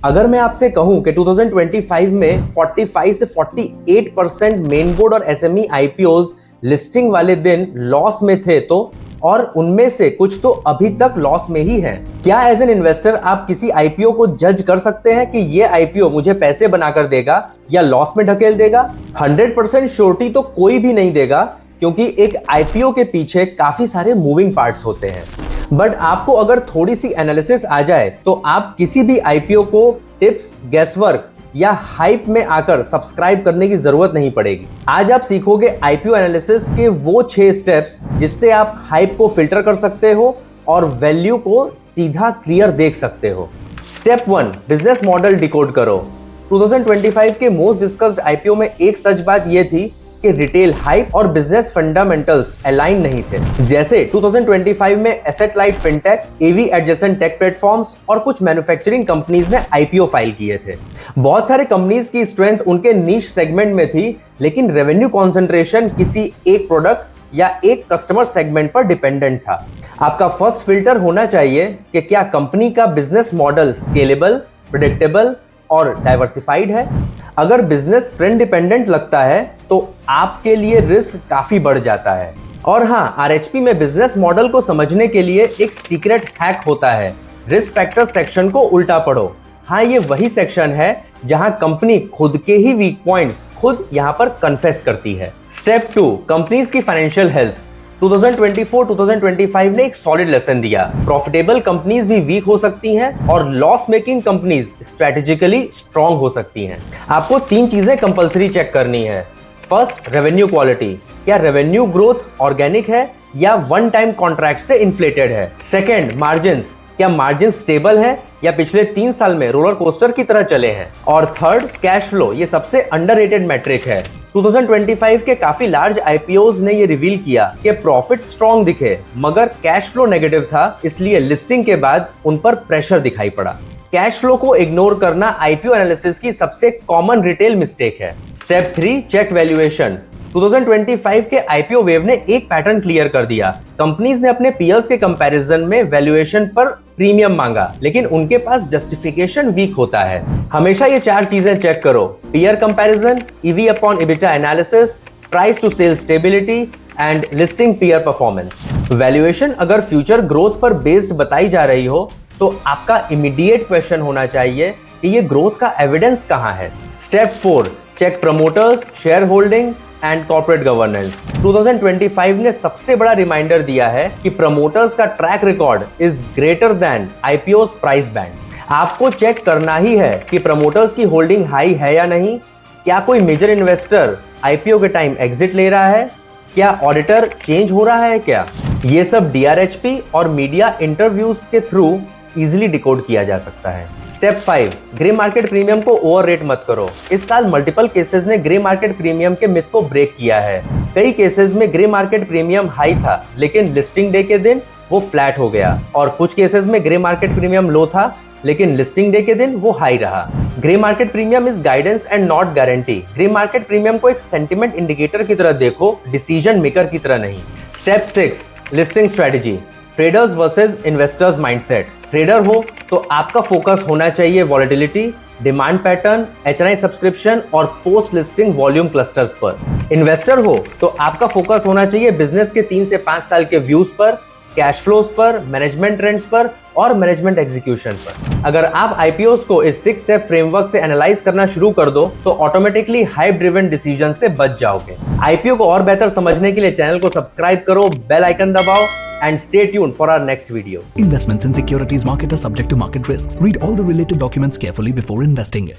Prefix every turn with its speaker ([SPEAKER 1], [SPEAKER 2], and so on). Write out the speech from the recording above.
[SPEAKER 1] अगर मैं आपसे कहूं कि 2025 में 45 से 48% मेन बोर्ड और एसएमई आईपीओज लिस्टिंग वाले दिन लॉस में थे तो और उनमें से कुछ तो अभी तक लॉस में ही हैं। क्या एज एन इन्वेस्टर आप किसी आईपीओ को जज कर सकते हैं कि ये आईपीओ मुझे पैसे बनाकर देगा या लॉस में ढकेल देगा? 100% श्योरिटी तो कोई भी नहीं देगा, क्योंकि एक आईपीओ के पीछे काफी सारे मूविंग पार्ट्स होते हैं। बट आपको अगर थोड़ी सी एनालिसिस आ जाए तो आप किसी भी आईपीओ को टिप्स, गैसवर्क या हाइप में आकर सब्सक्राइब करने की जरूरत नहीं पड़ेगी। आज आप सीखोगे आईपीओ एनालिसिस के वो 6 स्टेप्स जिससे आप हाइप को फिल्टर कर सकते हो और वैल्यू को सीधा क्लियर देख सकते हो। स्टेप 1, बिजनेस मॉडल डिकोड करो। 2025 के मोस्ट डिस्कस्ड आईपीओ में एक सच बात यह थी कि रिटेल हाइप और बिजनेस फंडामेंटल्स अलाइन नहीं थे। जैसे 2025 में एसेट लाइट फिनटेक, एवी एडजेसेंट टेक प्लेटफॉर्म्स और कुछ मैन्युफैक्चरिंग कंपनीज ने आईपीओ फाइल किए थे। बहुत सारे कंपनीज की स्ट्रेंथ उनके नीश सेगमेंट में थी, लेकिन रेवेन्यू कॉन्सेंट्रेशन किसी एक प्रोडक्ट या एक कस्टमर सेगमेंट पर डिपेंडेंट था। आपका फर्स्ट फिल्टर होना चाहिए कि क्या कंपनी का बिजनेस मॉडल स्केलेबल, प्रेडिक्टेबल और डाइवर्सिफाइड है। अगर बिजनेस ट्रेंड डिपेंडेंट लगता है तो आपके लिए रिस्क काफी बढ़ जाता है। और हाँ, आरएचपी में बिजनेस मॉडल को समझने के लिए एक सीक्रेट हैक होता है। रिस्क फैक्टर सेक्शन को उल्टा पढ़ो। हाँ, ये वही सेक्शन है जहां कंपनी खुद के ही वीक पॉइंट्स खुद यहां पर कन्फेस करती है। स्टेप 2, कंपनीज की फाइनेंशियल हेल्थ। 2024-2025 ने एक सॉलिड लेसन दिया। प्रॉफिटेबल कंपनीज भी वीक हो सकती हैं और loss making companies strategically strong हो सकती हैं। आपको 3 चीजें कंपलसरी चेक करनी है। First, revenue quality. क्या रेवेन्यू ग्रोथ ऑर्गेनिक है या वन टाइम कॉन्ट्रैक्ट से इन्फ्लेटेड है? Second, margins. क्या मार्जिन स्टेबल है या पिछले 3 साल में रोलर कोस्टर की तरह चले हैं? और थर्ड, कैश फ्लो। ये सबसे अंडररेटेड मैट्रिक है। 2025 के काफी लार्ज आईपीओज ने ये रिवील किया कि प्रॉफिट स्ट्रॉन्ग दिखे मगर कैश फ्लो नेगेटिव था, इसलिए लिस्टिंग के बाद उन पर प्रेशर दिखाई पड़ा। कैश फ्लो को इग्नोर करना आईपीओ एनालिसिस की सबसे कॉमन रिटेल मिस्टेक है। Step 3, check valuation. 2025 के आईपीओ वेव ने एक पैटर्न क्लियर कर दिया। कंपनीज ने अपने पीयर्स के कंपैरिजन में वैल्यूएशन पर प्रीमियम मांगा, लेकिन उनके पास जस्टिफिकेशन वीक होता है। हमेशा ये 4 चीजें चेक करो: peer comparison, EV upon EBITDA analysis, price to sale stability and listing peer performance. Valuation अगर फ्यूचर ग्रोथ पर बेस्ड बताई जा रही हो तो आपका इमीडिएट क्वेश्चन होना चाहिए कि ये ग्रोथ का एविडेंस कहां है। Step 4, check promoters, share holding and corporate governance. 2025 ने सबसे बड़ा रिमाइंडर दिया है कि प्रमोटर्स का track record is greater than IPO's price band. आपको चेक करना ही है कि प्रमोटर्स की होल्डिंग हाई है या नहीं। क्या कोई मेजर इन्वेस्टर आईपीओ के टाइम एग्जिट ले रहा है? क्या ऑडिटर चेंज हो रहा है क्या? ये सब डीआरएचपी और मीडिया इंटरव्यूज के थ्रू इजिली डिकोड किया जा सकता है। स्टेप 5, ग्रे मार्केट प्रीमियम को ओवररेट मत करो। इस साल मल्टीपल केसेस ने ग्रे मार्केट प्रीमियम के मिथ को ब्रेक किया है। कई केसेस में ग्रे मार्केट प्रीमियम हाई था, लेकिन लिस्टिंग डे के दिन वो फ्लैट हो गया, और कुछ केसेस में ग्रे मार्केट प्रीमियम लो था, लेकिन लिस्टिंग डे के दिन वो हाई रहा। Grey market premium is guidance and not guarantee. Grey market premium को एक सेंटिमेंट इंडिकेटर की तरह देखो, डिसीजन मेकर की तरह नहीं। Step 6, listing strategy. Traders versus investors mindset. Trader हो तो आपका फोकस होना चाहिए volatility, demand pattern, HNI subscription और पोस्ट लिस्टिंग वॉल्यूम क्लस्टर्स पर। इन्वेस्टर हो तो आपका फोकस होना चाहिए बिजनेस के 3 से 5 साल के व्यूज पर, कैश फ्लोज पर, मैनेजमेंट ट्रेंड्स पर और मैनेजमेंट एग्जीक्यूशन पर। अगर आप आईपीओस को इस 6 स्टेप फ्रेमवर्क से एनालाइज करना शुरू कर दो तो ऑटोमेटिकली हाइप ड्रिवन डिसीजन से बच जाओगे। आईपीओ को और बेहतर समझने के लिए चैनल को सब्सक्राइब करो, बेल आइकन दबाओ and stay tuned for our next video.
[SPEAKER 2] Investments in securities market are subject to market risks. Read all the related documents carefully before investing.